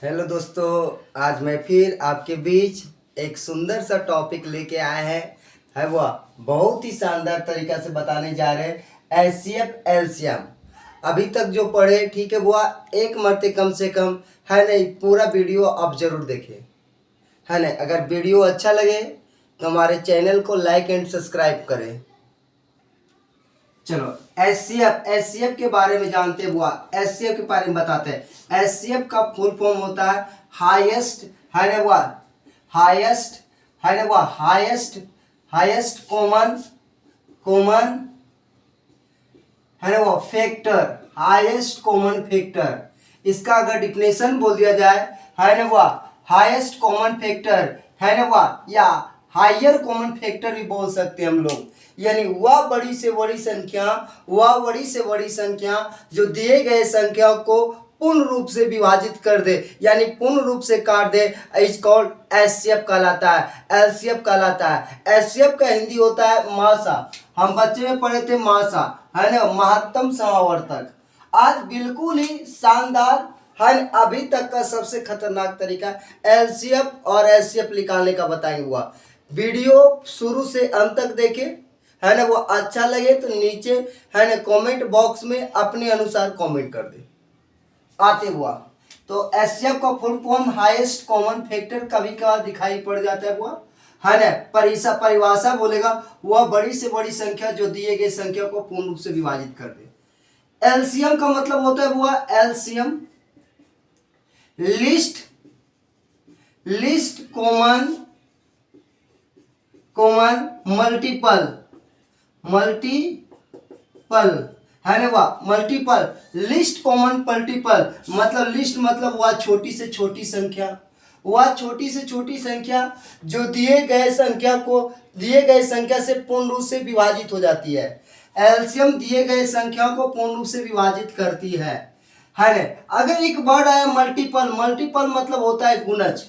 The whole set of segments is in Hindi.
हेलो दोस्तों, आज मैं फिर आपके बीच एक सुंदर सा टॉपिक लेके आए हैं। है वह बहुत ही शानदार तरीका से बताने जा रहे हैं एचसीएफ एलसीएम। अभी तक जो पढ़े ठीक है वह एक मरते कम से कम है नहीं, पूरा वीडियो आप जरूर देखें। है नहीं, अगर वीडियो अच्छा लगे तो हमारे चैनल को लाइक एंड सब्सक्राइब करें। चलो एचसीएफ के बारे में जानते हुआ एचसीएफ के बारे में बताते हैं। एचसीएफ का फुल फॉर्म होता है हाईएस्ट है ना वह हाईएस्ट है ना वह हाईएस्ट हाईएस्ट कॉमन कॉमन है ना वह फैक्टर, हाईएस्ट कॉमन फैक्टर। इसका अगर डिफिनेशन बोल दिया जाए है ना वह हाईएस्ट कॉमन फैक्टर है ना वह, या हायर कॉमन फैक्टर भी बोल सकते हैं हम लोग। यानी वह बड़ी से बड़ी संख्या जो दिए गए संख्या को पूर्ण रूप से विभाजित कर दे, यानी पूर्ण रूप से काट दे, इज कॉल्ड एचसीएफ कहलाता है, एलसीएफ कहलाता है। एचसीएफ का हिंदी होता है मासा। हम बच्चे में पढ़े थे मासा है ना, महत्तम समावर्तक। आज बिल्कुल ही शानदार है, अभी तक का सबसे खतरनाक तरीका एलसीएफ और एचसीएफ निकालने का बताएंगे। हुआ वीडियो शुरू से अंत तक देखें, है ना। वो अच्छा लगे तो नीचे है ना कमेंट बॉक्स में अपने अनुसार कमेंट कर दे। आते हुआ तो एचसीएफ का full form highest common factor कभी कभार दिखाई पड़ जाता है। हुआ है ना, परिभाषा बोलेगा वह बड़ी से बड़ी संख्या जो दिए गए संख्या को पूर्ण रूप से विभाजित कर दे। एलसीएम का मतलब होता है हुआ एलसीएम लिस्ट कॉमन मल्टीपल है ना वह मल्टीपल लिस्ट कॉमन मल्टीपल। मतलब लिस्ट मतलब वह छोटी से छोटी संख्या, वह छोटी से छोटी संख्या जो दिए गए संख्या से पूर्ण रूप से विभाजित हो जाती है। एलसीएम दिए गए संख्या को पूर्ण रूप से विभाजित करती है ना। अगर एक वर्ड आया मल्टीपल मतलब होता है गुणज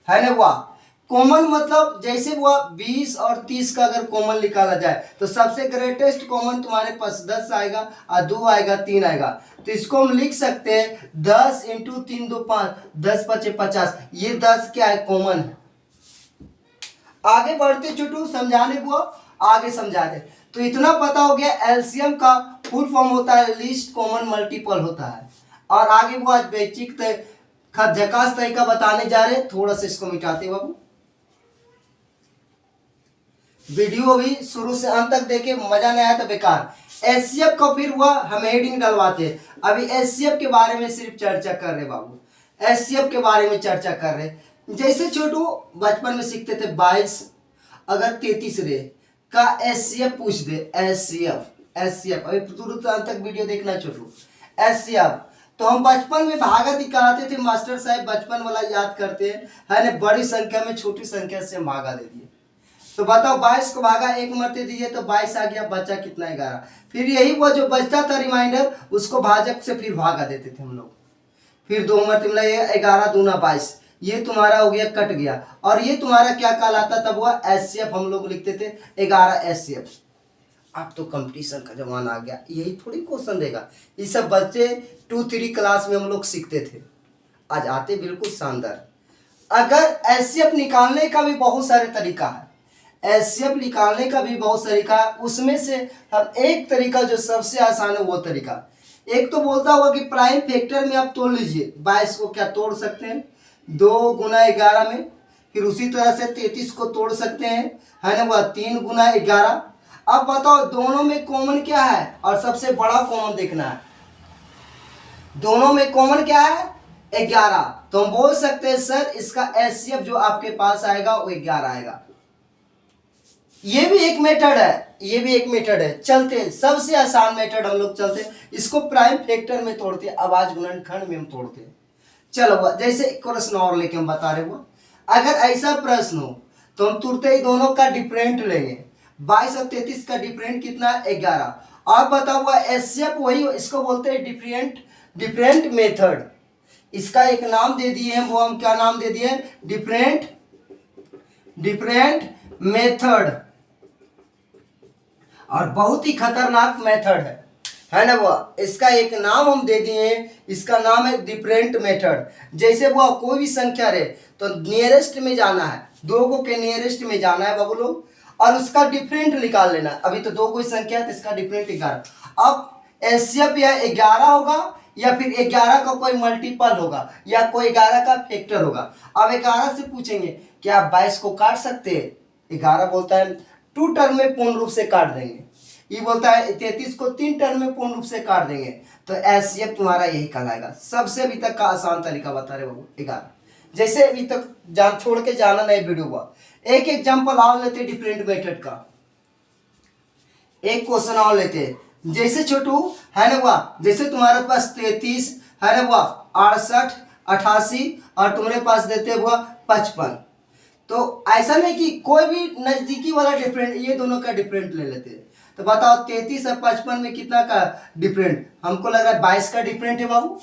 है ना। वह कॉमन मतलब जैसे वह 20 और 30 का अगर कॉमन निकाला जाए तो सबसे ग्रेटेस्ट कॉमन तुम्हारे पास 10 आएगा और 2 आएगा 3 आएगा। तो इसको हम लिख सकते हैं 10 इंटू 3 2 5, 10 5 50। ये 10 क्या है, कॉमन है। आगे बढ़ते छोटू समझाने को आगे समझा दे। तो इतना पता हो गया एलसीएम का फुल फॉर्म होता है लिस्ट कॉमन मल्टीपल होता है। और आगे वो आज बेसिक झकास तरीका बताने जा रहे हैं। थोड़ा सा इसको मिटाते बाबू, वीडियो भी शुरू से अंत तक देखे, मजा नहीं आया तो बेकार। एचसीएफ का फिर वह हम हेडिंग डलवाते हैं। अभी एचसीएफ के बारे में सिर्फ चर्चा कर रहे बाबू, एचसीएफ के बारे में चर्चा कर रहे। जैसे छोटू बचपन में सीखते थे 22 अगर 33 रे का एचसीएफ पूछ दे, एचसीएफ अभी तुरंत अंत तक वीडियो देखना छोटू। एचसीएफ तो हम बचपन में भागा कराते थे, मास्टर साहब बचपन वाला याद करते हैं है ना। बड़ी संख्या में छोटी संख्या से भागा दे दिए तो बताओ 22 को भागा एक मरते दीजिए तो 22 आ गया, बचा कितना 11। फिर यही वो जो बचता था रिमाइंडर उसको भाजक से फिर भागा देते थे हम लोग। फिर 2 मरते मिला ये 11 दूना 22, ये तुम्हारा हो गया कट गया। और ये तुम्हारा क्या कहलाता तब हुआ एचसीएफ, हम लोग लिखते थे 11 एचसीएफ। अब तो कंपटीशन का जमाना आ गया, यही थोड़ी क्वेश्चन देगा। ये सब बच्चे 2-3 क्लास में हम लोग सीखते थे, आज आते बिल्कुल शानदार। अगर एचसीएफ निकालने का भी बहुत सारे तरीका है, एचसीएफ निकालने का भी बहुत तरीका है। उसमें से हम एक तरीका जो सबसे आसान है वो तरीका, एक तो बोलता होगा कि प्राइम फैक्टर में आप तोड़ लीजिए। 22 को क्या तोड़ सकते हैं 2 गुना 11 में। फिर उसी तरह से 33 को तोड़ सकते हैं है ना वह 3 गुना 11। अब बताओ दोनों में कॉमन क्या है और सबसे बड़ा कॉमन देखना है। दोनों में कॉमन क्या है 11, तो हम बोल सकते हैं सर इसका एचसीएफ जो आपके पास आएगा वो 11 आएगा। ये भी एक मेथड है, चलते हैं सबसे आसान मेथड हम लोग चलते हैं। इसको प्राइम फैक्टर में तोड़ते हैं, आवाज गुणनखंड में हम तोड़ते हैं। चलो जैसे एक प्रश्न और लेके हम बता रहे हो, अगर ऐसा प्रश्न हो तो हम तुरंत ही दोनों का डिफरेंट लेंगे। 22 और 33 का डिफरेंट कितना है 11। और बता हुआ एचसीएफ वही, इसको बोलते हैं डिफरेंट मेथड। इसका एक नाम दे दिए हैं, वो हम क्या नाम दे दिए डिफरेंट मेथड। और बहुत ही खतरनाक मेथड है, है ना वो, इसका एक नाम हम दे दिए, इसका नाम है डिफरेंट मेथड। जैसे वो कोई भी संख्या रहे तो नियरेस्ट में जाना है, दो को के नियरेस्ट में जाना है बाबू लोग, और उसका डिफरेंट निकाल लेना है। अभी तो दो कोई संख्या है तो इसका डिफरेंट 11। अब एचसीएफ या 11 होगा या फिर 11 का कोई मल्टीपल होगा या कोई 11 का फैक्टर होगा। अब 11 से पूछेंगे क्या आप 22 को काट सकते हैं? 11 बोलता है 2 टर्म में पूर्ण रूप से काट देंगे। ये बोलता है 33 को 3 टर्म में पूर्ण रूप से काट देंगे। तो एचसीएफ तुम्हारा यही कहलाएगा। सबसे अभी तक का आसान तरीका बता रहे बाबू 11। जैसे अभी तक जान छोड़ के जाना नहीं वीडियो हुआ। एक एग्जांपल और लेते डिफरेंट मेथड का, एक क्वेश्चन और लेते हैं। जैसे छोटू है ना हुआ, जैसे तुम्हारे पास 33 है ना हुआ, 68, 88 और तुम्हारे पास देते हुआ 55। तो ऐसा नहीं कि कोई भी नजदीकी वाला डिफरेंट, ये दोनों का डिफरेंट ले लेते हैं। तो बताओ 33 और 55 में कितना का डिफरेंट? हमको लग रहा है 22 का डिफरेंट है बाबू।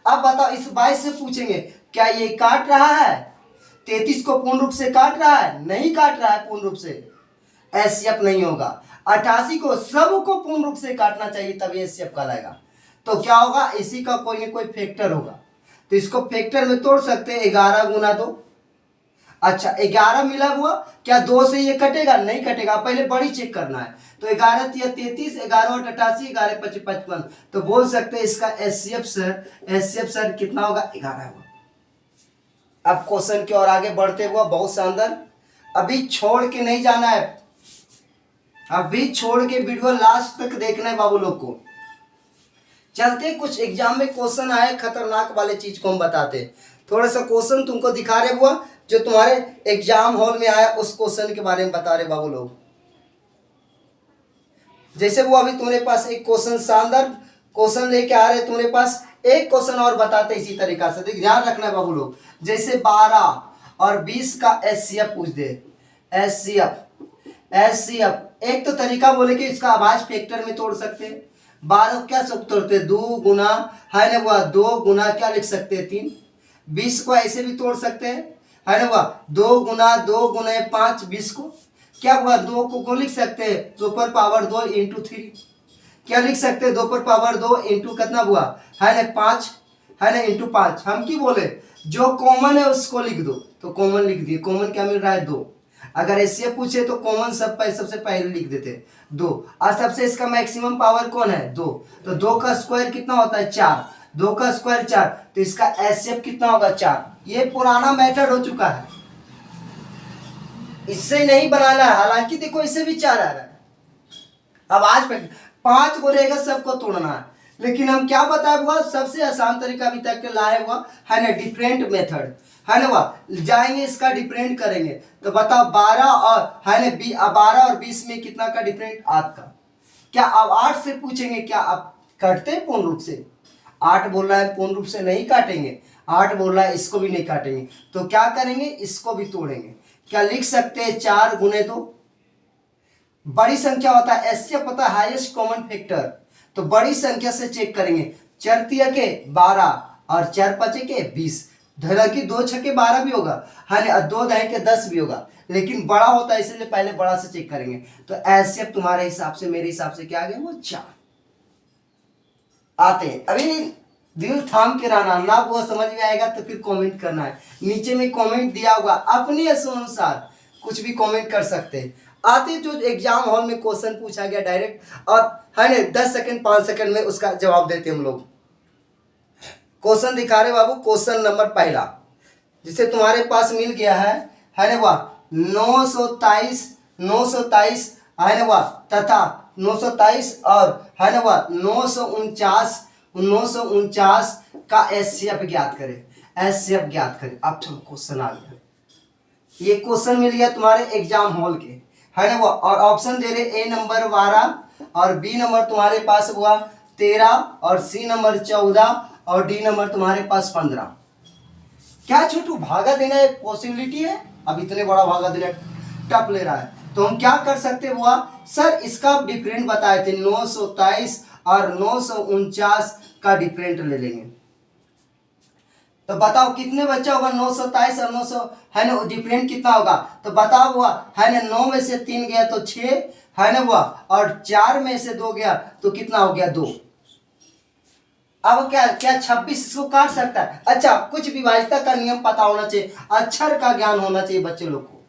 अब बताओ इस 22 से पूछेंगे क्या ये काट रहा है? 33 को पूर्ण रूप से काट रहा है? नहीं काट रहा है पूर्ण रूप से, एचसीएफ नहीं होगा। 88 को सबको पूर्ण रूप से काटना चाहिए तभी एचसीएफ कहलाएगा। तो क्या होगा, इसी का कोई ना कोई फैक्टर होगा। तो इसको फैक्टर में तोड़ सकते हैं, 11 गुना 2। अच्छा 11 मिला हुआ, क्या 2 से ये कटेगा? नहीं कटेगा, पहले बड़ी चेक करना है। तो 11 या 33, 11 और 88, 11 5 55। तो बोल सकते हैं इसका एचसीएफ सर कितना होगा? 11 होगा। अब क्वेश्चन की ओर आगे बढ़ते हुए बहुत शानदार, अभी छोड़ के नहीं जाना है, अभी छोड़ के वीडियो लास्ट तक देखना है बाबू लोग को। चलते कुछ एग्जाम में क्वेश्चन आए खतरनाक वाले चीज को हम बताते। थोड़ा सा क्वेश्चन तुमको दिखा रहे हुआ जो तुम्हारे एग्जाम हॉल में आया, उस क्वेश्चन के बारे में बता रहे बाबू लोग। जैसे वो अभी तुम्हारे पास एक क्वेश्चन शानदार क्वेश्चन लेके आ रहे तुम्हारे पास, एक क्वेश्चन और बताते इसी तरीका से, ध्यान रखना है बाबू लोग। जैसे 12 और 20 का एचसीएफ पूछ दे। एचसीएफ एक तो तरीका बोले कि इसका आवाज फैक्टर में तोड़ सकते हैं। 12 क्या सब तोड़ते हैं? 2 गुना है ना वह, 2 गुना क्या लिख सकते हैं? 3। 20 को ऐसे भी तोड़ सकते हैं है ना वह, 2 गुना 2 गुना 5। 20 को क्या हुआ, 2 को लिख सकते हैं 2 पर पावर 2 इंटू 3। क्या लिख सकते हैं? 2 पर पावर 2 इंटू कितना हुआ है ना 5, है ना इंटू 5। हम की बोले जो कॉमन है उसको लिख दो, तो कॉमन लिख दिए। कॉमन क्या मिल रहा है? 2। अगर ऐसे पूछे तो कॉमन सबसे पहले लिख देते 2। और सबसे इसका मैक्सिमम पावर कौन है? 2। तो 2 का स्क्वायर कितना होता है? 4। 2 का स्क्वायर 4, तो इसका एचसीएफ कितना होगा? 4। ये पुराना मेथड हो चुका है, इससे नहीं बनाना है। हालांकि देखो इससे भी 4 आ रहा है। अब आज 5 को रहेगा, सबको तोड़ना है। लेकिन हम क्या बताए हुआ, सबसे आसान तरीका अभी तक लाए हुआ है ना डिफरेंट मेथड, है ना वह जाएंगे इसका डिफरेंट करेंगे। तो बताओ 12 और है ना 12 और 20 में कितना का डिफरेंट? 8 का। क्या अब 8 से पूछेंगे क्या आप काटते हैं पूर्ण रूप से? 8 बोल रहा है पूर्ण रूप से नहीं काटेंगे, 8 बोल रहा है इसको भी नहीं काटेंगे। तो क्या करेंगे, इसको भी तोड़ेंगे। क्या लिख सकते हैं? 4 गुने 2। बड़ी संख्या होता है एचसीएफ पता है हाईएस्ट कॉमन फैक्टर। तो बड़ी संख्या से चेक करेंगे। 4 तिया के 12 और 4 पचे के 20। हालांकि 2 छके 12 भी होगा, है ना 2 दहे के 10 भी होगा, लेकिन बड़ा होता है इसलिए पहले बड़ा से चेक करेंगे। तो एचसीएफ तुम्हारे हिसाब से मेरे हिसाब से क्या आ गया? वो 4 आते हैं। अभी दिल थाम के रहना, ना वो समझ में आएगा तो फिर कमेंट करना है। नीचे में कमेंट दिया होगा, अपने अनुसार कुछ भी कमेंट कर सकते हैं। आते जो एग्जाम हॉल में क्वेश्चन पूछा गया डायरेक्ट, और है ना 10 सेकंड 5 सेकंड में उसका जवाब देते हम लोग। क्वेश्चन दिखा रहे बाबू, क्वेश्चन नंबर पहला जिसे तुम्हारे पास मिल गया है ना वह 923 है ना वह तथा 923 और है ना वह 949 का एचसीएफ ज्ञात करें। एचसीएफ ज्ञात करें। अब तो क्वेश्चन आ गया, ये क्वेश्चन मिल गया तुम्हारे एग्जाम हॉल के, है ना वो। और ऑप्शन दे रहे ए नंबर 12 और बी नंबर तुम्हारे पास हुआ 13 और सी नंबर 14 और डी नंबर तुम्हारे पास 15। क्या छोटू भागा देना एक पॉसिबिलिटी है? अब इतने बड़ा भागा देना टप ले रहा है, तो हम क्या कर सकते हुआ सर, इसका डिफरेंट बताए थे 923 और 949 का डिफरेंट ले लेंगे। तो बताओ कितने बच्चा होगा, 927 और 900 है ना, डिफरेंट कितना होगा। तो बताओ हुआ है ना, 9 में से 3 गया तो 6 है ना हुआ, और 4 में से 2 गया तो कितना हो गया 2। अब क्या क्या 26 इसको काट सकता है। अच्छा, कुछ विभाज्यता का नियम पता होना चाहिए, अक्षर का ज्ञान होना चाहिए बच्चे लोग को।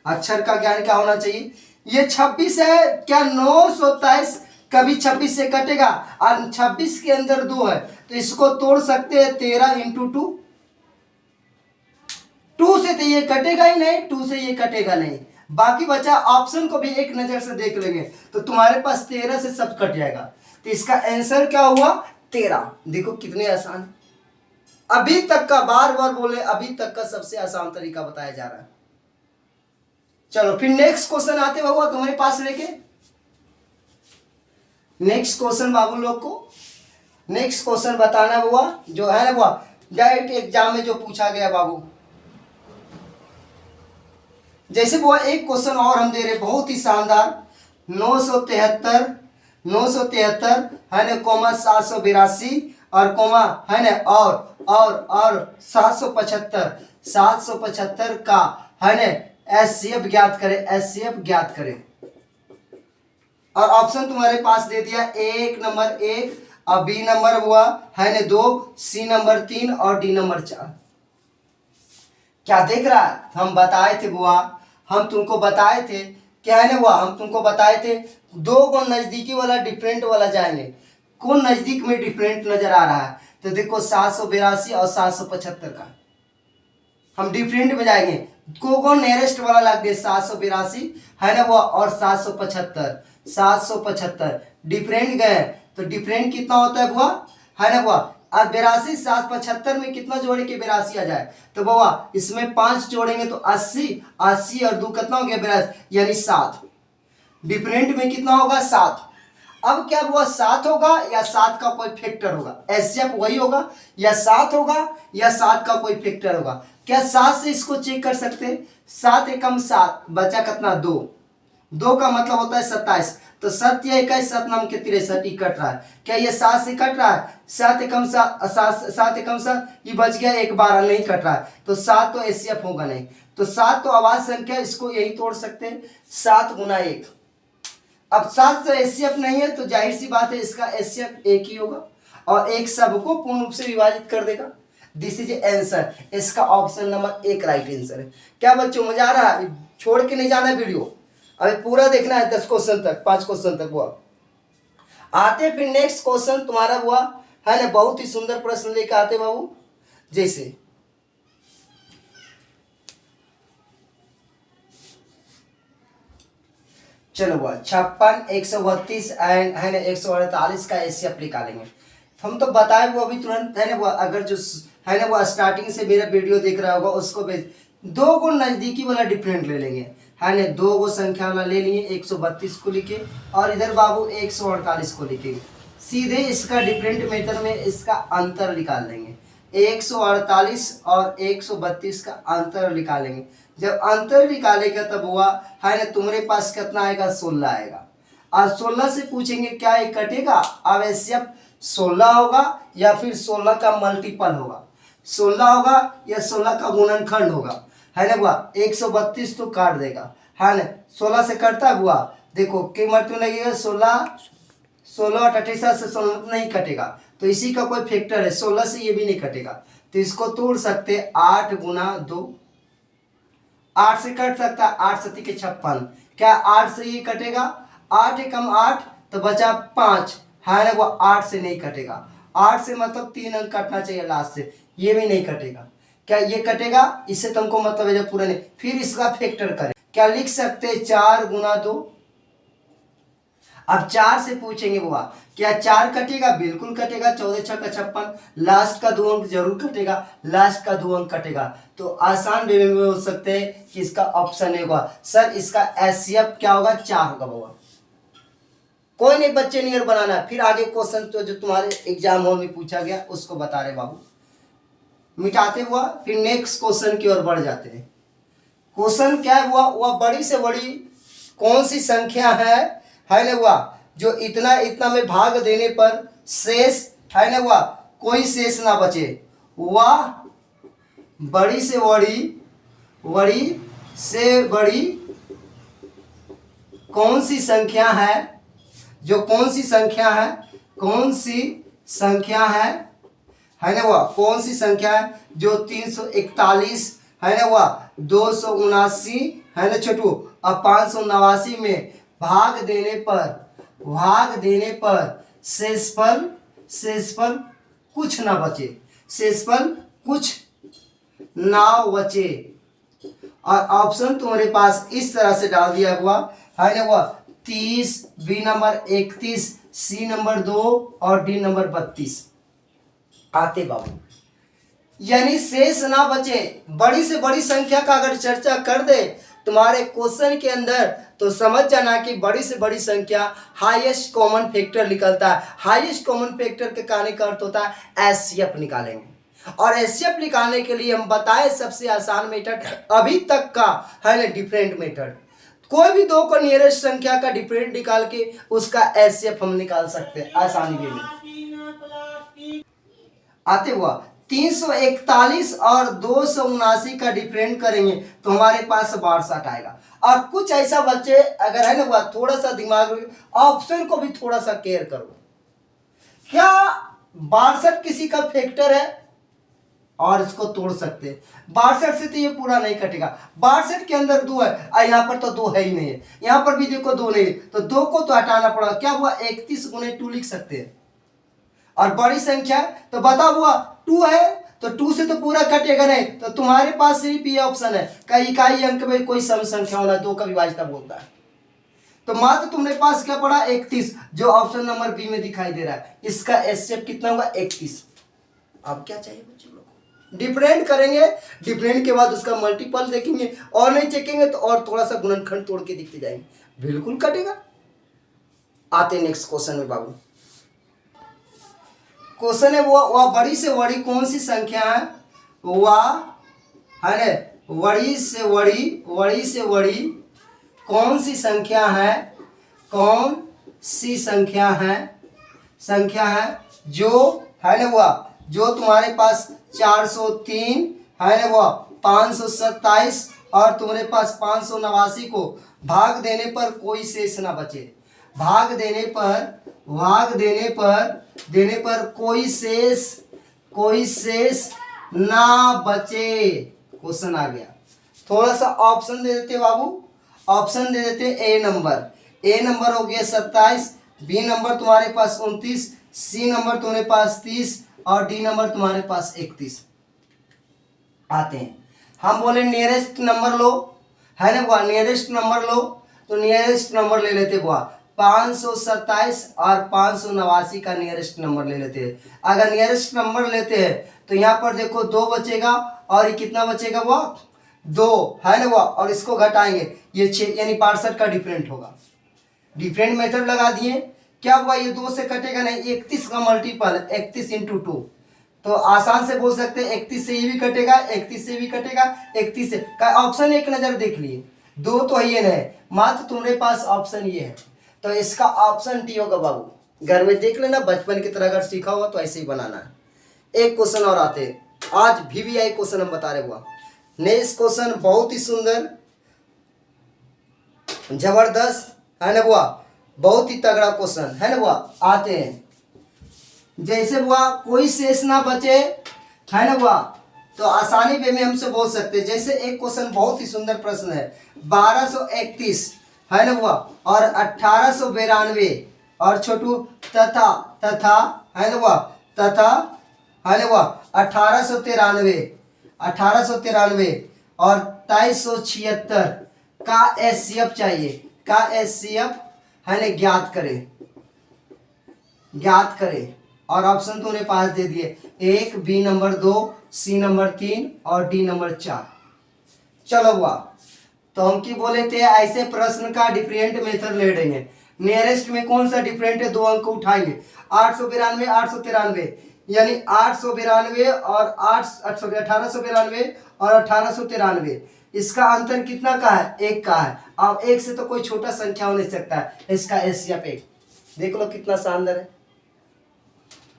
अक्षर का ज्ञान क्या होना चाहिए। ये 26 है, क्या 927 कभी 26 से कटेगा, और 26 के अंदर 2 है तो इसको तोड़ सकते हैं 13 इंटू 2। 2 से तो ये कटेगा ही नहीं, 2 से ये कटेगा नहीं। बाकी बचा ऑप्शन को भी एक नजर से देख लेंगे तो तुम्हारे पास 13 से सब कट जाएगा। तो इसका आंसर क्या हुआ 13। देखो कितने आसान, अभी तक का बार बार बोले, अभी तक का सबसे आसान तरीका बताया जा रहा है। चलो फिर नेक्स्ट क्वेश्चन आते हुआ तुम्हारे पास लेके। नेक्स्ट क्वेश्चन बाबू लोग को नेक्स्ट क्वेश्चन बताना हुआ जो है ना हुआ डायरेक्ट एग्जाम में जो पूछा गया बाबू। जैसे वो एक क्वेश्चन और हम दे रहे बहुत ही शानदार, 973 है ना कोमा 782 और कोमा है ना और 775 का है ना एचसीएफ ज्ञात करें, एचसीएफ ज्ञात करें। और ऑप्शन तुम्हारे पास दे दिया, एक नंबर 1 और बी नंबर हुआ है ना 2, सी नंबर 3 और डी नंबर 4। क्या देख रहा है, हम बताए थे बुआ, हम तुमको बताए थे क्या है ना हुआ, हम तुमको बताए थे 2 को नजदीकी वाला डिफरेंट वाला जाएंगे। कौन नजदीक में डिफरेंट नजर आ रहा है, तो देखो 782 और 775 का हम डिफरेंट में जाएंगे। कौन नियरेस्ट वाला लग गया 782 है ना वो, और 775 डिफरेंट गए तो डिफरेंट कितना होता है बुआ है ना बुआ। और 82 775 में कितना जोड़े के 82 आ जाए, तो बाबा इसमें 5 जोड़ेंगे तो 80 और 2 कितना हो गया 82 यानी 7। डिफरेंट में कितना होगा 7। अब क्या हुआ 7 होगा या 7 का कोई फैक्टर होगा, एचसीएफ वही होगा या 7 होगा या 7 का कोई फैक्टर होगा। क्या 7 से इसको चेक कर सकते हैं, 7 एकम 7 बचा कितना 2, 2 का मतलब होता है 27, तो 7 या 21 7 नाम के 63 कट रहा है। क्या ये 7 से कट रहा है, 7 एकम 7 ये बच गया 1 12 नहीं कट रहा है, तो 7 तो एचसीएफ होगा नहीं। तो 7 तो आवाज संख्या, इसको यही तोड़ सकते हैं 7 गुना 1। अब 7 से एचसीएफ नहीं है तो जाहिर सी बात है इसका एचसीएफ 1 ही होगा, और 1 सबको पूर्ण रूप से विभाजित कर देगा। दिस इज आंसर, इसका ऑप्शन नंबर 1 राइट आंसर है। क्या बच्चों मजा आ रहा है, छोड़ के नहीं जाना वीडियो, अभी पूरा देखना है 10 क्वेश्चन तक, 5 क्वेश्चन तक हुआ। आते फिर नेक्स्ट क्वेश्चन तुम्हारा हुआ है ना, बहुत ही सुंदर प्रश्न लेकर आते बाबू। जैसे चलो हुआ 56 132 एंड है ना 148 का एचसीएफ निकालेंगे। हम तो बताए वो अभी तुरंत है ना वो, अगर जो है ना वो स्टार्टिंग से मेरा वीडियो देख रहा होगा उसको भेज, 2 को नजदीकी वाला डिफरेंट ले लेंगे है ना, 2 को संख्या वाला ले लिए 132 को लिखे और इधर बाबू 148 को लिखे। सीधे इसका डिफरेंट मेथड में इसका अंतर निकाल लेंगे, 148 और 132 का अंतर निकालेंगे। जब अंतर निकालेगा तब हुआ है ना तुम्हारे पास कितना आएगा 16 आएगा, और 16 से पूछेंगे क्या ये कटेगा, आवश्यक 16 होगा या फिर 16 का मल्टीपल होगा, 16 होगा या 16 का गुणनखंड होगा है ना बुआ। 132 तो काट देगा है ना, 16 से कटता है बुआ, देखो की मर्तब लगेगा 16 28 से 16 नहीं कटेगा, तो इसी का कोई फैक्टर है, 16 से ये भी नहीं कटेगा, तो इसको तोड़ सकते 8 गुना 2, 8 से कट सकता है, 8 सती के 56, क्या 8 से ये कटेगा, 8 एकम 8 तो बचा 5 है ना वो, 8 से नहीं कटेगा, 8 से मतलब 3 अंक कटना चाहिए लास्ट से, ये भी नहीं कटेगा। क्या ये कटेगा, इससे तुमको मतलब है जब पूरा नहीं, फिर इसका फैक्टर करें, क्या लिख सकते 4 गुना 2। अब 4 से पूछेंगे बुआ क्या 4 कटेगा, बिल्कुल कटेगा, 14 6 का 56, लास्ट का 2 अंक जरूर कटेगा, लास्ट का 2 अंक कटेगा, तो आसान वे में हो सकते हैं कि इसका ऑप्शन होगा सर, इसका एचसीएफ क्या होगा 4 होगा बुआ। कोई नहीं बच्चे नियर बनाना, फिर आगे क्वेश्चन तो जो तुम्हारे एग्जाम हॉल में पूछा गया उसको बता रहे बाबू, मिटाते हुआ फिर नेक्स्ट क्वेश्चन की ओर बढ़ जाते हैं। क्वेश्चन क्या हुआ, वह बड़ी से बड़ी कौन सी संख्या है ना हुआ जो इतना इतना में भाग देने पर शेष है ना हुआ कोई शेष ना बचे, वह बड़ी से बड़ी से बड़ी कौन सी संख्या है, जो कौन सी संख्या है, कौन सी संख्या है ना वह, कौन सी संख्या है जो 341 है ना वह 279 है ना छोटू और 589 में भाग देने पर शेषफल कुछ ना बचे, शेषफल कुछ ना बचे। और ऑप्शन तुम्हारे पास इस तरह से डाल दिया हुआ है ना वह 30, बी नंबर 31, सी नंबर 2 और डी नंबर 32 आते बाबू। यानी शेष ना बचे, बड़ी से बड़ी संख्या का अगर चर्चा कर दे तुम्हारे क्वेश्चन के अंदर तो समझ जाना कि बड़ी से बड़ी संख्या हाईएस्ट कॉमन फैक्टर निकलता है। हाईएस्ट कॉमन फैक्टर के कहने का अर्थ होता है एचसीएफ निकालेंगे। और एचसीएफ निकालने के लिए हम बताए सबसे आसान मेथड अभी तक का है ना डिफरेंट मेथड। कोई भी दो को नियरेस्ट संख्या का डिफरेंट निकाल के उसका एचसीएफ हम निकाल सकते हैं आसानी वे में। आते हुआ 341 और 279 का डिफरेंट करेंगे तो हमारे पास 62 आएगा। और कुछ ऐसा बच्चे अगर है ना थोड़ा सा दिमाग में ऑप्शन को भी थोड़ा सा केयर करो। क्या 62 किसी का फैक्टर है और इसको तोड़ सकते हैं? 62 से तो ये पूरा नहीं कटेगा। 62 के अंदर 2 है और यहाँ पर तो 2 है ही नहीं है, यहाँ पर भी देखो 2 नहीं है तो 2 को तो हटाना पड़ेगा। क्या हुआ 31 गुने 2 लिख सकते हैं। और बड़ी संख्या तो बता हुआ 2 है तो 2 से तो पूरा कटेगा नहीं, तो तुम्हारे पास सिर्फ ये ऑप्शन है का इकाई अंक में कोई सम संख्या होना 2 का विभाज्यता बोलता है। तो मात्र तुम्हारे पास क्या पड़ा 31 जो ऑप्शन नंबर बी में दिखाई दे रहा है। इसका एचसीएफ कितना होगा 31। अब क्या चाहिए बच्चों लोग को? डिफरेंट करेंगे, डिफरेंट के बाद उसका मल्टीपल देखेंगे और नहीं चेकेंगे तो और थोड़ा सा गुणनखंड तोड़ के दिखते जाएंगे, बिल्कुल कटेगा। आते नेक्स्ट क्वेश्चन में बाबू। क्वेश्चन है वह बड़ी से बड़ी कौन सी संख्या है, वह है ना बड़ी से बड़ी कौन सी संख्या है, कौन सी संख्या है जो है ना वह जो तुम्हारे पास 403 है ना वह 527 और तुम्हारे पास 589 को भाग देने पर कोई शेष ना बचे। भाग देने पर कोई शेष ना बचे। क्वेश्चन आ गया। थोड़ा सा ऑप्शन दे देते बाबू, ऑप्शन दे देते ए नंबर हो गया 27, बी नंबर तुम्हारे पास 29, सी नंबर तुम्हारे पास 30 और डी नंबर तुम्हारे पास 31 आते हैं। हम बोले नियरेस्ट नंबर लो है ना, नियरेस्ट नंबर लो तो नियरेस्ट नंबर ले लेते बुआ 527 और 589 का नियरेस्ट नंबर ले लेते हैं। अगर नियरेस्ट नंबर लेते हैं तो यहाँ पर देखो 2 बचेगा और ये कितना बचेगा वो 2 है ना वो, और इसको घटाएंगे ये 6 यानी 62 का डिफरेंट होगा। डिफरेंट मेथड लगा दिए, क्या हुआ ये 2 से कटेगा नहीं, 31 का मल्टीपल 31 इंटू 2 तो आसान से बोल सकते हैं 31 से ये भी कटेगा, 31 से भी कटेगा, 31 से का ऑप्शन एक नजर देख लिए 2 तो है ये नहीं, मात्र तुम्हारे पास ऑप्शन ये है तो इसका ऑप्शन डी होगा बाबू। घर में देख लेना, बचपन की तरह अगर सीखा हुआ तो ऐसे ही बनाना है। एक क्वेश्चन और आते हैं, आज VVI क्वेश्चन हम बता रहे हुआ। नेक्स्ट क्वेश्चन बहुत ही सुंदर जबरदस्त है ना बुआ, बहुत ही तगड़ा क्वेश्चन है ना बुआ। आते हैं जैसे बुआ कोई शेष ना बचे है ना बुआ तो आसानी वे में हमसे बोल सकते हैं। जैसे एक क्वेश्चन बहुत ही सुंदर प्रश्न है 1231 है ना बुआ और 1892 और छोटू तथा है ना बुआ तथा है ना बुआ 1893 और 2376 का एचसीएफ चाहिए, का एचसीएफ है ना ज्ञात करें और ऑप्शन तो उन्हें पास दे दिए 1, बी नंबर 2, सी नंबर 3 और डी नंबर 4। चलो बुआ तो हम की बोले थे ऐसे प्रश्न का डिफरेंट मेथड ले लेंगे। नियरेस्ट में कौन सा डिफरेंट है, 2 अंक उठाएंगे 892 893 यानी 892 और 1892 और 1893 इसका अंतर कितना का है 1 का है। अब 1 से तो कोई छोटा संख्या हो नहीं सकता है, इसका एचसीएफ 1 देख लो कितना शानदार है,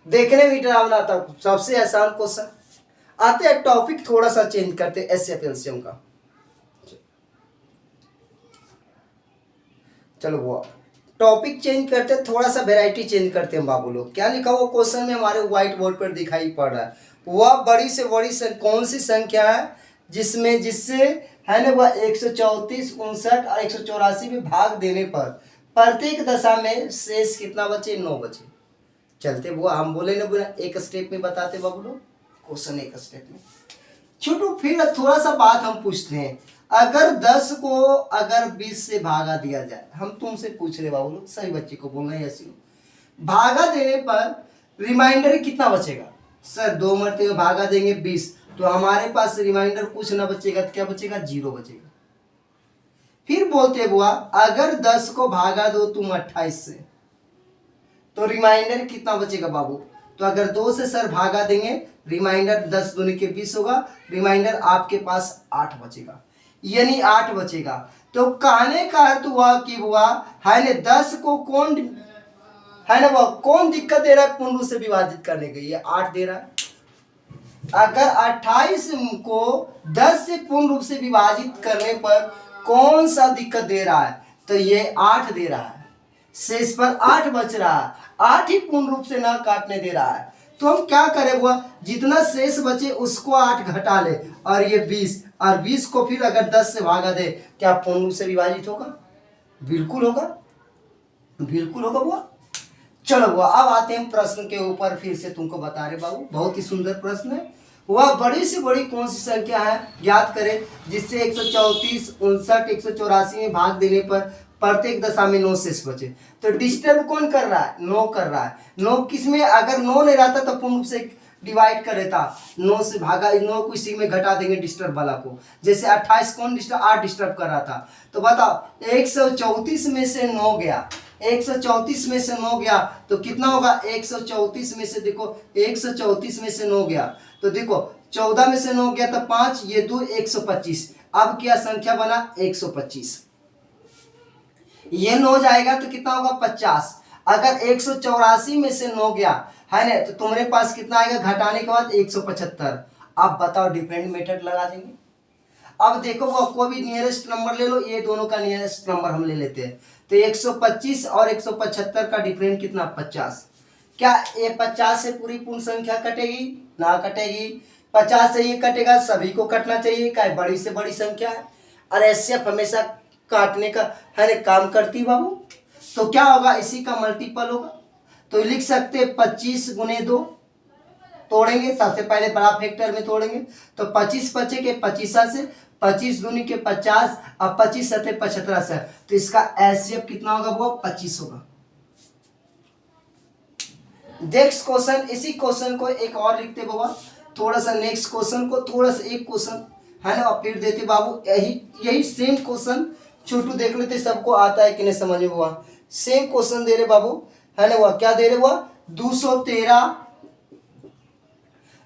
देखने में डरावना था। सबसे आसान क्वेश्चन आते हैं टॉपिक थोड़ा सा चेंज करते हैं एसएफ एलसीएम का। चलो वो टॉपिक चेंज करते हैं, थोड़ा सा वेराइटी चेंज करते हैं बाबू लोग। क्या लिखा हुआ क्वेश्चन में हमारे व्हाइट बोर्ड पर दिखाई पड़ रहा है, वह बड़ी से बड़ी कौन सी संख्या है जिसमें जिससे है ना वह 134, 59 और 184 में भाग देने पर प्रत्येक दशा में शेष कितना बचे? 9 बचे। चलते वो हम बोले ना बोला एक स्टेप में बताते बाबू लोग, क्वेश्चन एक स्टेप में। छोटू फिर थोड़ा सा बात हम पूछते हैं, अगर 10 को अगर 20 से भागा दिया जाए, हम तुमसे पूछ रहे बाबू लोग, सही बच्चे को बोलना है ऐसी भागा देने पर रिमाइंडर कितना बचेगा? सर 2 मरते भागा देंगे 20, तो हमारे पास रिमाइंडर कुछ ना बचेगा, तो क्या बचेगा? 0 बचेगा। फिर बोलते बुआ अगर 10 को भागा दो तुम 28 से, तो रिमाइंडर कितना बचेगा बाबू? तो अगर 2 से सर भागा देंगे, रिमाइंडर 10 दूनी के 20 होगा, रिमाइंडर आपके पास 8 बचेगा, यानी 8 बचेगा। तो कहने का अर्थ हुआ कि बुआ है ना 10 को कौन है ना वो कौन दिक्कत दे रहा है पूर्ण रूप से विभाजित करने के? ये 8 दे रहा है। अगर 28 को 10 से पूर्ण रूप से विभाजित करने पर कौन सा दिक्कत दे रहा है? तो ये 8 दे रहा है, शेष पर 8 बच रहा है, 8 ही पूर्ण रूप से ना काटने दे रहा है। तो हम क्या करें हुआ, जितना शेष बचे उसको 8 घटा ले, और ये 20, और 20 को फिर अगर 10 से भागा दे, क्या पूर्ण रूप से विभाजित होगा? बिल्कुल होगा, बिल्कुल होगा बुआ। चलो बुआ अब आते हैं प्रश्न के ऊपर, फिर से तुमको बता रहे बाबू, बहुत ही सुंदर प्रश्न है। वह बड़ी से बड़ी कौन सी संख्या है ज्ञात करें जिससे 134, 59, 184 में भाग देने पर प्रत्येक दशा में 9 शेष बचे? तो डिस्टर्ब कौन कर रहा है? 9 कर रहा है। 9 किसमें? अगर 9 नहीं रहता तो पूर्ण रूप से डिवाइड कर देता, 9 से भागा, 9 को इसी में घटा देंगे डिस्टर्ब वाला को। जैसे 28 कौन डिस्टर्ब? 8 डिस्टर्ब कर रहा था। तो बताओ 134 में से 9 गया, 134 में से 9 गया तो कितना होगा? 134 में से देखो 134 में से 9 गया तो देखो 14 में से 9 गया तो 5, ये 2 125। अब क्या संख्या बना? 125। ये 9 जाएगा तो कितना होगा? 50। अगर 184 में से 9 गया है ना, तो तुम्हारे पास कितना आएगा घटाने के बाद? 175। अब बताओ डिफरेंट मेथड लगा देंगे। अब देखो वो कोई भी नियरेस्ट नंबर ले लो, ये दोनों का नियरेस्ट नंबर हम ले लेते हैं। तो 125 और 175 का डिफरेंट कितना? 50। क्या ये 50 से पूरी पूर्ण संख्या कटेगी? ना कटेगी। 50 से ये कटेगा, सभी को कटना चाहिए, क्या बड़ी से बड़ी संख्या है, और ऐसे हमेशा काटने का है ना काम करती बाबू। तो क्या होगा? इसी का मल्टीपल होगा। तो लिख सकते 25 गुने 2, तोड़ेंगे सबसे पहले बड़ा फैक्टर में तोड़ेंगे तो 25 बचे के 25 से, 25 दूनी के 50, अब 25 सते 75 से, तो इसका एचसीएफ कितना होगा? वो 25 होगा। नेक्स्ट क्वेश्चन, इसी क्वेश्चन को एक और लिखते बाबा, थोड़ा सा नेक्स्ट क्वेश्चन को थोड़ा सा एक क्वेश्चन है ना फिर देते बाबू, यही सेम क्वेश्चन छोटू देख लेते सबको आता है कि नहीं समझ में हुआ। सेम क्वेश्चन दे रहे बाबू है ना, वह क्या दे रहे? वह 213,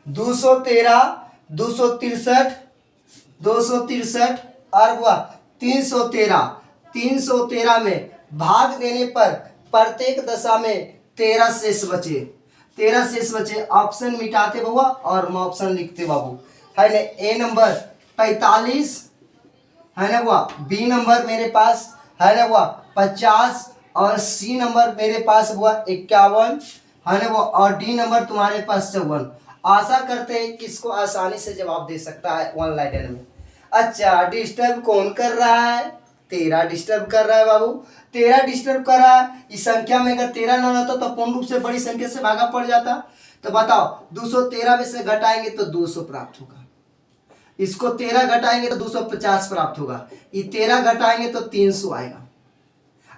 263, 263 और वह 313 में भाग देने पर प्रत्येक दशा में 13 शेष बचे। 13 शेष बचे। ऑप्शन मिटाते बाबू और हम ऑप्शन लिखते बाबू है ना। ए नंबर 45 है ना, वह बी नंबर मेरे पास है ना वह 50 और सी नंबर मेरे पास हुआ 51 है ना वो, और डी नंबर तुम्हारे पास 54। आशा करते हैं किसको आसानी से जवाब दे सकता है वन लाइनर में। अच्छा डिस्टर्ब कौन कर रहा है? 13 डिस्टर्ब कर रहा है बाबू, 13 डिस्टर्ब कर रहा है। इस संख्या में अगर 13 ना रहता तो पूर्ण रूप से बड़ी संख्या से भागा पड़ जाता। तो बताओ 213 में से घटाएंगे तो 200 प्राप्त होगा, इसको 13 घटाएंगे तो 250 प्राप्त होगा, ये 13 घटाएंगे तो 300 आएगा।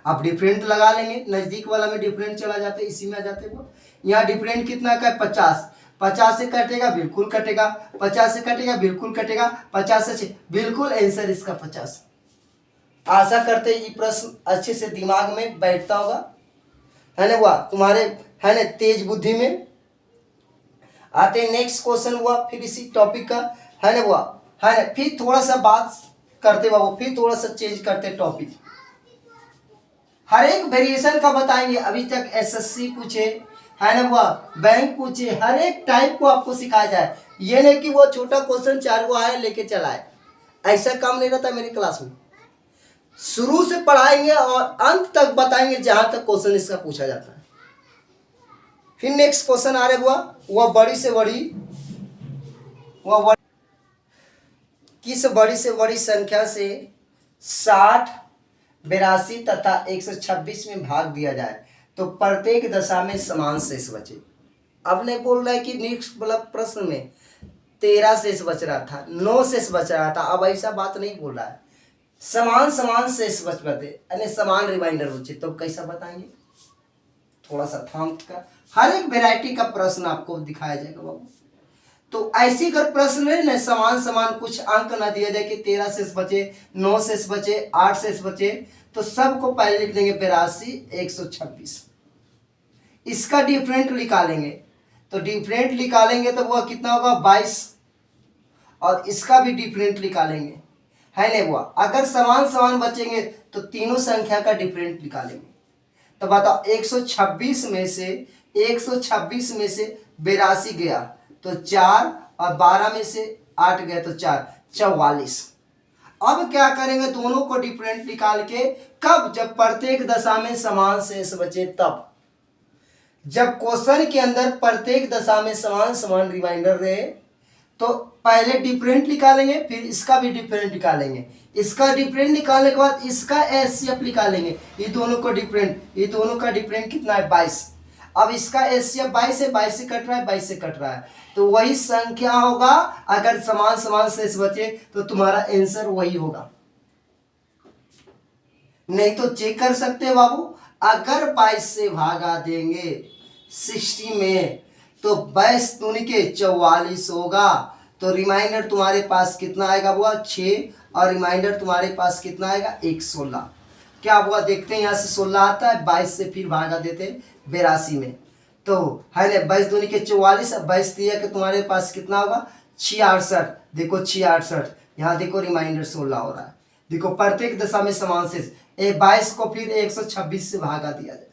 अब डिफरेंट लगा लेंगे, नजदीक वाला में डिफरेंट चला जाते, इसी में आ जाते वो। यहाँ डिफरेंट कितना का? 50। 50 से कटेगा बिल्कुल कटेगा, 50 से कटेगा बिल्कुल कटेगा, 50 से बिल्कुल आंसर इसका 50। आशा करते ये प्रश्न अच्छे से दिमाग में बैठता होगा है ना, वह तुम्हारे है ना तेज बुद्धि में। आते नेक्स्ट क्वेश्चन हुआ फिर इसी टॉपिक का है ना, वह है ना फिर थोड़ा सा बात करते बाबू, फिर थोड़ा सा चेंज करते टॉपिक। हर एक वेरिएशन का बताएंगे। अभी तक एसएससी पूछे है ना, वह बैंक पूछे, हर एक टाइप को आपको सिखाया जाए। ये नहीं कि वो छोटा क्वेश्चन 4 को आए लेके चलाए, ऐसा काम नहीं रहता मेरी क्लास में। शुरू से पढ़ाएंगे और अंत तक बताएंगे जहां तक क्वेश्चन इसका पूछा जाता है। फिर नेक्स्ट क्वेश्चन आ रहा हुआ, वह बड़ी से बड़ी किस बड़ी से बड़ी संख्या से 60, 82 तथा 126 में भाग दिया जाए तो प्रत्येक दशा में समान शेष बचे। अब नहीं बोल रहा है कि नेक्स्ट मतलब प्रश्न में 13 शेष बच रहा था, 9 शेष बच रहा था, अब ऐसा बात नहीं बोल रहा है। समान समान शेष बच पाते यानी समान रिमाइंडर बचे, तो कैसा बताएंगे? थोड़ा सा थाम का हर एक वेराइटी का प्रश्न आपको दिखाया जाएगा बाबू। तो ऐसी अगर प्रश्न में न समान समान कुछ अंक ना दिया जाए कि 13 शेष बचे, 9 शेष बचे, 8 शेष बचे, तो सबको पहले लिख देंगे 82, 126। इसका डिफरेंट निकालेंगे, तो डिफरेंट निकालेंगे तो वह कितना होगा 22, और इसका भी डिफरेंट निकालेंगे, है नहीं हुआ। अगर समान समान बचेंगे तो तीनों संख्या का डिफरेंट निकालेंगे। तो बताओ 126 में से 82 गया तो 4, और 12 में से 8 गया तो 4, 44। अब क्या करेंगे, दोनों को डिफरेंट निकाल के, कब? जब प्रत्येक दशा में समान शेष बचे तब। जब क्वेश्चन के अंदर प्रत्येक दशा में समान समान रिमाइंडर रहे तो पहले डिफरेंट निकालेंगे, फिर इसका भी डिफरेंट निकालेंगे। इसका डिफरेंट निकालने के बाद इसका एचसीएफ निकालेंगे। ये दोनों का डिफरेंट कितना है 22। अब इसका एचसीएफ 22 से 22 से कट रहा है, 22 से कट रहा है, तो वही संख्या होगा। अगर समान समान शेष बचे तो तुम्हारा आंसर वही होगा। नहीं तो चेक कर सकते हैं बाबू, अगर 22 से भागा देंगे 60 में तो 22 दूनी के 44 होगा। तो रिमाइंडर तुम्हारे पास कितना आएगा हुआ 6, और रिमाइंडर तुम्हारे पास कितना आएगा 116। क्या हुआ देखते हैं, यहाँ से 16 आता है, 22 से फिर भागा देते 82 में, तो है ना 22 दूनी के 44, 22 दिया कि तुम्हारे पास कितना होगा 66। देखो 66, यहाँ देखो रिमाइंडर 16 हो रहा है। देखो प्रत्येक दशा में समान शेष, 22 को फिर 126 से भागा दिया जाए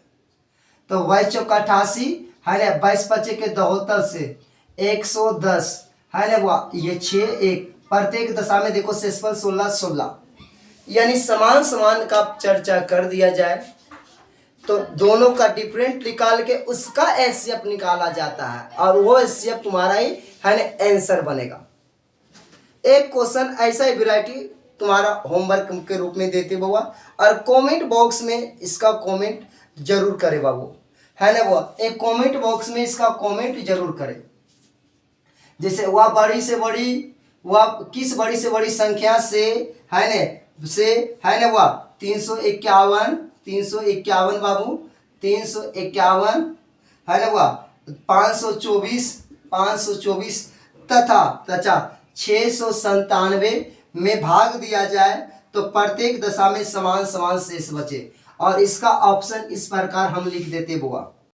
तो 22 चौका 88, है ना 22 बचे के 72 से 110, है ना वो ये 6 1, प्रत्येक दशा में देखो शेषफल 16 16, यानी समान समान का चर्चा कर दिया जाए तो दोनों का डिफरेंट निकाल के उसका एचसीएफ निकाला जाता है, और वो एचसीएफ तुम्हारा ही है ना आंसर बनेगा। एक क्वेश्चन ऐसा ही वैरायटी तुम्हारा होमवर्क के रूप में देते बाबा, और कमेंट बॉक्स में इसका कमेंट जरूर करे बाबू, है ना वो एक कमेंट बॉक्स में इसका कमेंट जरूर करे। जैसे वह बड़ी से बड़ी, वह किस बड़ी से बड़ी संख्या से है ना वह 351 बाबू, 351, है ना वह 524 तथा 697 में भाग दिया जाए तो प्रत्येक दशा में समान समान शेष बचे। और इसका ऑप्शन इस प्रकार हम लिख देते बुआ,